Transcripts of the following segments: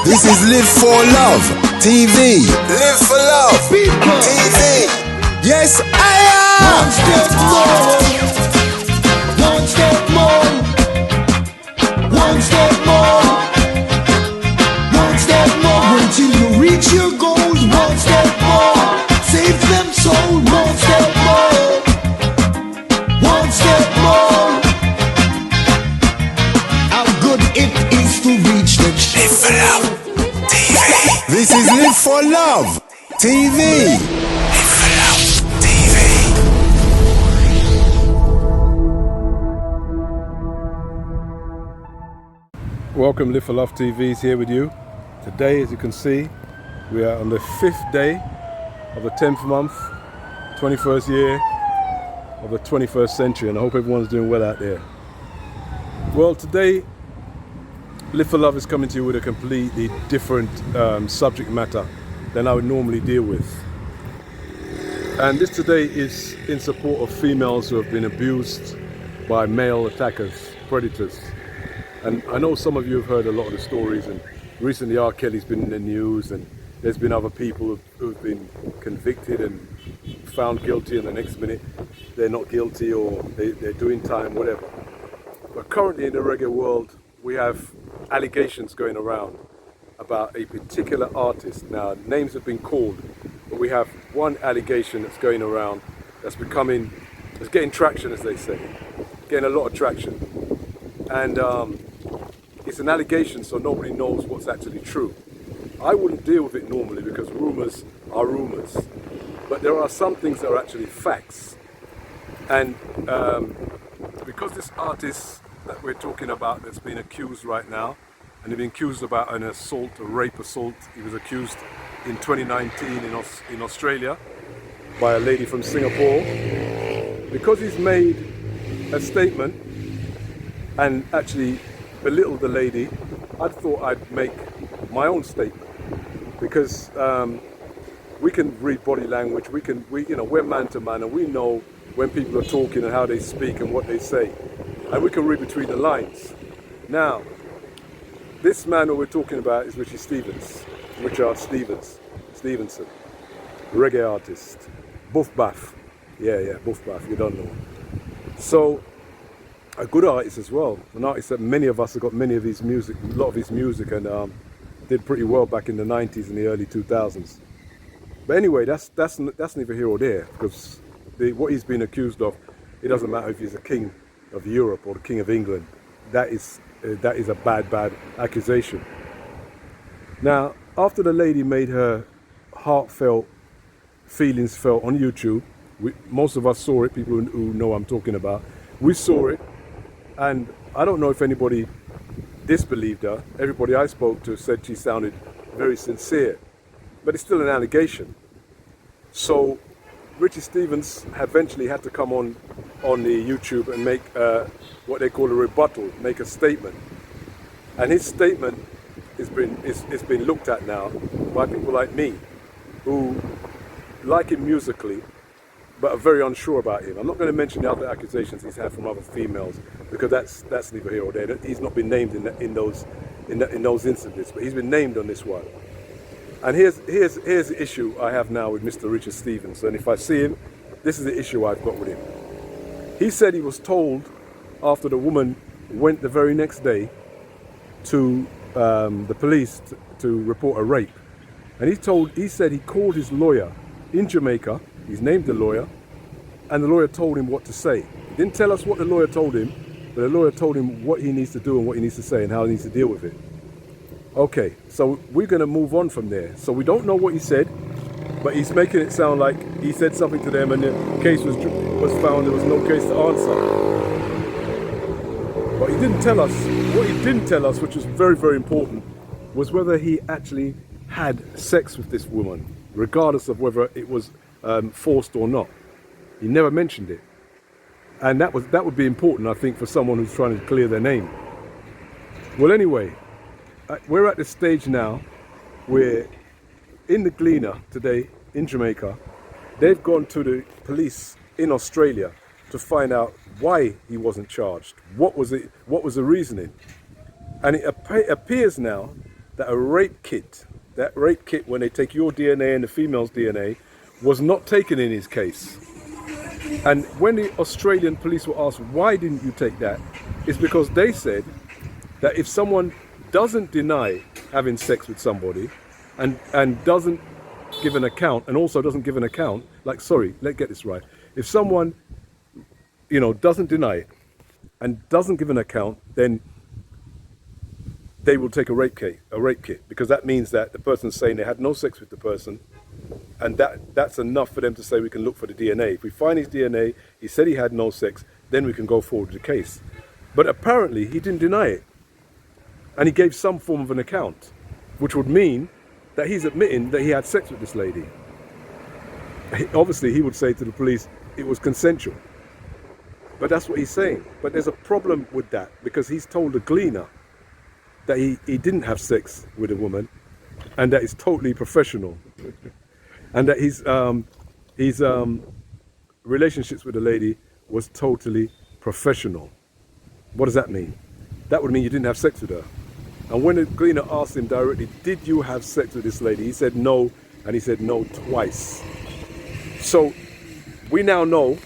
This is Live for Love TV. Live for Love TV. Yes, I am. One step more. One step more. One step more. Until you reach your goals. One step more. Save them soul. One step more. One step more. How good it is to reach the Live for Love TV. This is Live for Love TV. Live for Love TV. Welcome, Live for Love TV is here with you. Today, as you can see, we are on the 5th day of the 10th month, 21st year of the 21st century, and I hope everyone's doing well out there. Well, today, Live for Love is coming to you with a completely different subject matter than I would normally deal with. And this today is in support of females who have been abused by male attackers, predators. And I know some of you have heard a lot of the stories, and recently R. Kelly's been in the news, and there's been other people who've been convicted and found guilty, and the next minute they're not guilty, or they're doing time, whatever. But currently in the reggae world, we have allegations going around about a particular artist. Now, names have been called, but we have one allegation that's going around that's getting traction, as they say, getting a lot of traction. And it's an allegation, so nobody knows what's actually true. I wouldn't deal with it normally because rumors are rumors, but there are some things that are actually facts. And because this artist that we're talking about that's been accused right now, and they've been accused about an assault, a rape assault. He was accused in 2019 in Australia by a lady from Singapore. Because he's made a statement and actually belittled the lady, I thought I'd make my own statement, because we can read body language. We're man to man, and we know when people are talking and how they speak and what they say, and we can read between the lines. Now, this man who we're talking about is Richie Stephens, Richard Stephenson, reggae artist, Buff Baff. Yeah, Buff Baff, you don't know. So, a good artist as well, an artist that many of us have got a lot of his music, and did pretty well back in the 90s and the early 2000s. But anyway, that's neither here or there, because what he's been accused of, it doesn't matter if he's a king of Europe or the king of England. That is a bad accusation. Now, after the lady made her heartfelt feelings felt on YouTube, most of us saw it, people who know what I'm talking about, we saw it, and I don't know if anybody disbelieved her. Everybody I spoke to said she sounded very sincere, but it's still an allegation. So Richie Stephens eventually had to come on the YouTube and make what they call a rebuttal, make a statement. And his statement has been looked at now by people like me, who like him musically, but are very unsure about him. I'm not going to mention the other accusations he's had from other females, because that's neither here or there. He's not been named in those incidents, but he's been named on this one. And here's the issue I have now with Mr. Richard Stevens. And if I see him, this is the issue I've got with him. He said he was told after the woman went the very next day to the police to report a rape. And he said he called his lawyer in Jamaica. He's named the lawyer, and the lawyer told him what to say. He didn't tell us what the lawyer told him, but the lawyer told him what he needs to do and what he needs to say and how he needs to deal with it. Okay, so we're going to move on from there. So we don't know what he said, but he's making it sound like he said something to them and the case was found, there was no case to answer. But he didn't tell us, what he didn't tell us, which was very, very important, was whether he actually had sex with this woman, regardless of whether it was forced or not. He never mentioned it. And that would be important, I think, for someone who's trying to clear their name. Well, anyway, we're at the stage now where in the Gleaner today in Jamaica, they've gone to the police in Australia to find out why he wasn't charged. What was the reasoning? And it appears now that a rape kit, when they take your DNA and the female's DNA, was not taken in his case. And when the Australian police were asked, why didn't you take that? It's because they said that if someone doesn't deny having sex with somebody and doesn't give an account, and also doesn't give an account, like, sorry, let's get this right. If someone, doesn't deny it and doesn't give an account, then they will take a rape kit, because that means that the person's saying they had no sex with the person, and that's enough for them to say we can look for the DNA. If we find his DNA, he said he had no sex, then we can go forward with the case. But apparently he didn't deny it, and he gave some form of an account, which would mean that he's admitting that he had sex with this lady. Obviously he would say to the police it was consensual, but that's what he's saying. But there's a problem with that, because he's told the Gleaner that he didn't have sex with a woman, and that it's totally professional, and that his relationships with the lady was totally professional. What does that mean? That would mean you didn't have sex with her. And when the Gleaner asked him directly, did you have sex with this lady? He said no, and he said no twice. So we now know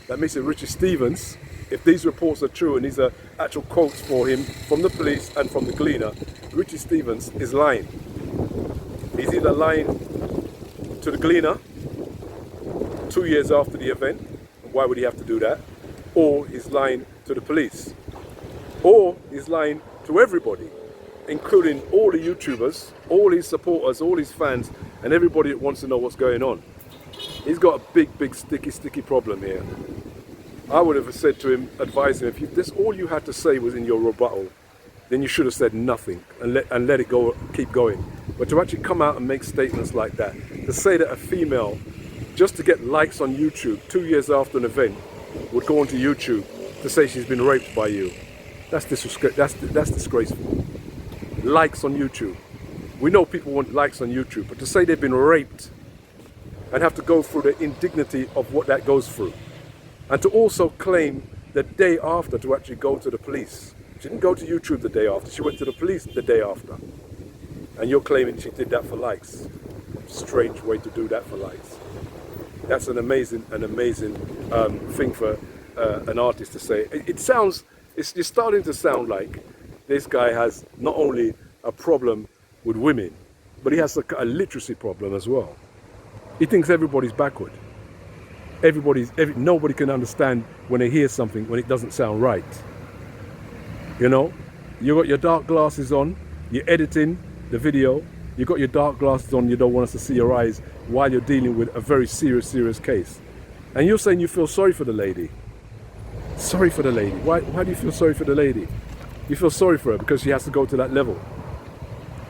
that Mr. Richie Stephens, if these reports are true, and these are actual quotes for him from the police and from the Gleaner, Richie Stephens is lying. He's either lying to the Gleaner 2 years after the event, why would he have to do that? Or he's lying to the police. Or he's lying to everybody, including all the YouTubers, all his supporters, all his fans, and everybody that wants to know what's going on. He's got a big, sticky problem here. I would have said to him, advised him, if this all you had to say was in your rebuttal, then you should have said nothing and let it go, keep going. But to actually come out and make statements like that, to say that a female, just to get likes on YouTube 2 years after an event, would go onto YouTube to say she's been raped by you, that's disgraceful. Likes on YouTube. We know people want likes on YouTube, but to say they've been raped and have to go through the indignity of what that goes through, and to also claim the day after to actually go to the police. She didn't go to YouTube the day after, she went to the police the day after. And you're claiming she did that for likes. Strange way to do that for likes. That's an amazing thing for an artist to say. It's starting to sound like this guy has not only a problem with women, but he has a literacy problem as well. He thinks everybody's backward. Nobody can understand when they hear something when it doesn't sound right. You got your dark glasses on, you're editing the video, you got your dark glasses on, you don't want us to see your eyes while you're dealing with a very serious case. And you're saying you feel sorry for the lady. Sorry for the lady. Why do you feel sorry for the lady? You feel sorry for her because she has to go to that level.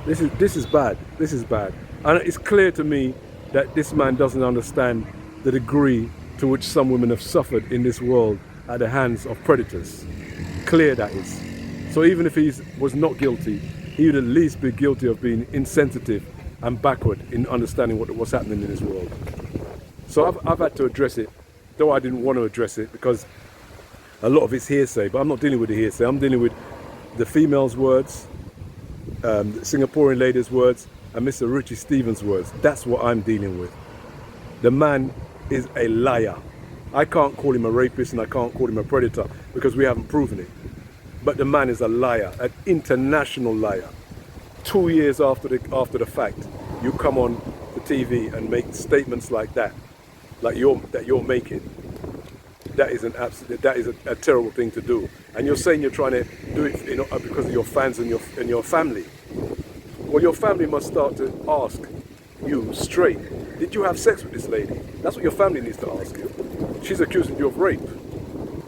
This is bad. This is bad. And it's clear to me that this man doesn't understand the degree to which some women have suffered in this world at the hands of predators. Clear that is. So even if he was not guilty, he would at least be guilty of being insensitive and backward in understanding what's happening in this world. So I've had to address it, though I didn't want to address it because a lot of it's hearsay, but I'm not dealing with the hearsay. I'm dealing with the female's words, the Singaporean lady's words, and Mr. Richie Stephens' words. That's what I'm dealing with. The man is a liar. I can't call him a rapist and I can't call him a predator because we haven't proven it. But the man is a liar, an international liar. 2 years after the fact, you come on the TV and make statements like that, like you're making. That is a terrible thing to do. And you're saying you're trying to do it because of your fans and your family. Well, your family must start to ask you straight, did you have sex with this lady? That's what your family needs to ask you. She's accusing you of rape.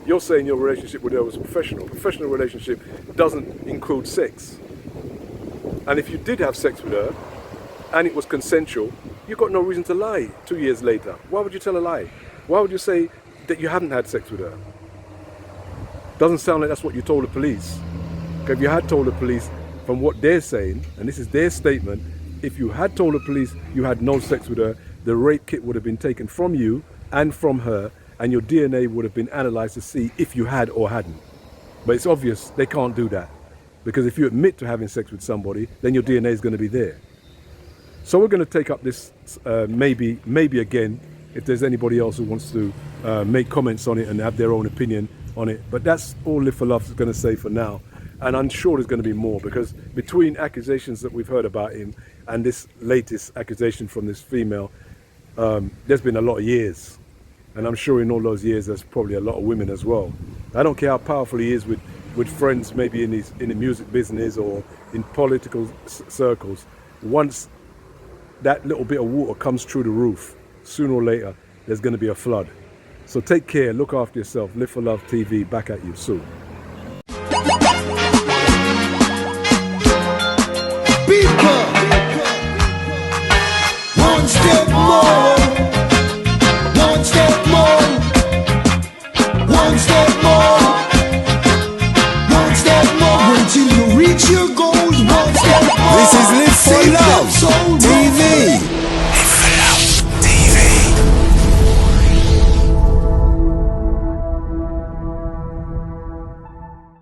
You're saying your relationship with her was professional. Professional relationship doesn't include sex. And if you did have sex with her and it was consensual, you've got no reason to lie 2 years later. Why would you tell a lie? Why would you say that you haven't had sex with her? Doesn't sound like that's what you told the police. If you had told the police, from what they're saying, and this is their statement, if you had told the police you had no sex with her, the rape kit would have been taken from you and from her, and your DNA would have been analysed to see if you had or hadn't. But it's obvious they can't do that. Because if you admit to having sex with somebody, then your DNA is going to be there. So we're going to take up this maybe again, if there's anybody else who wants to make comments on it and have their own opinion on it. But that's all Live for Love is going to say for now. And I'm sure there's going to be more, because between accusations that we've heard about him and this latest accusation from this female, there's been a lot of years. And I'm sure in all those years, there's probably a lot of women as well. I don't care how powerful he is with friends, maybe in the music business or in political circles. Once that little bit of water comes through the roof, sooner or later, there's going to be a flood. So take care, look after yourself. Live for Love TV, back at you soon. People, one step more, one step more, one step more, one step more. Until you reach your goals, one step more. This is Live for Love TV.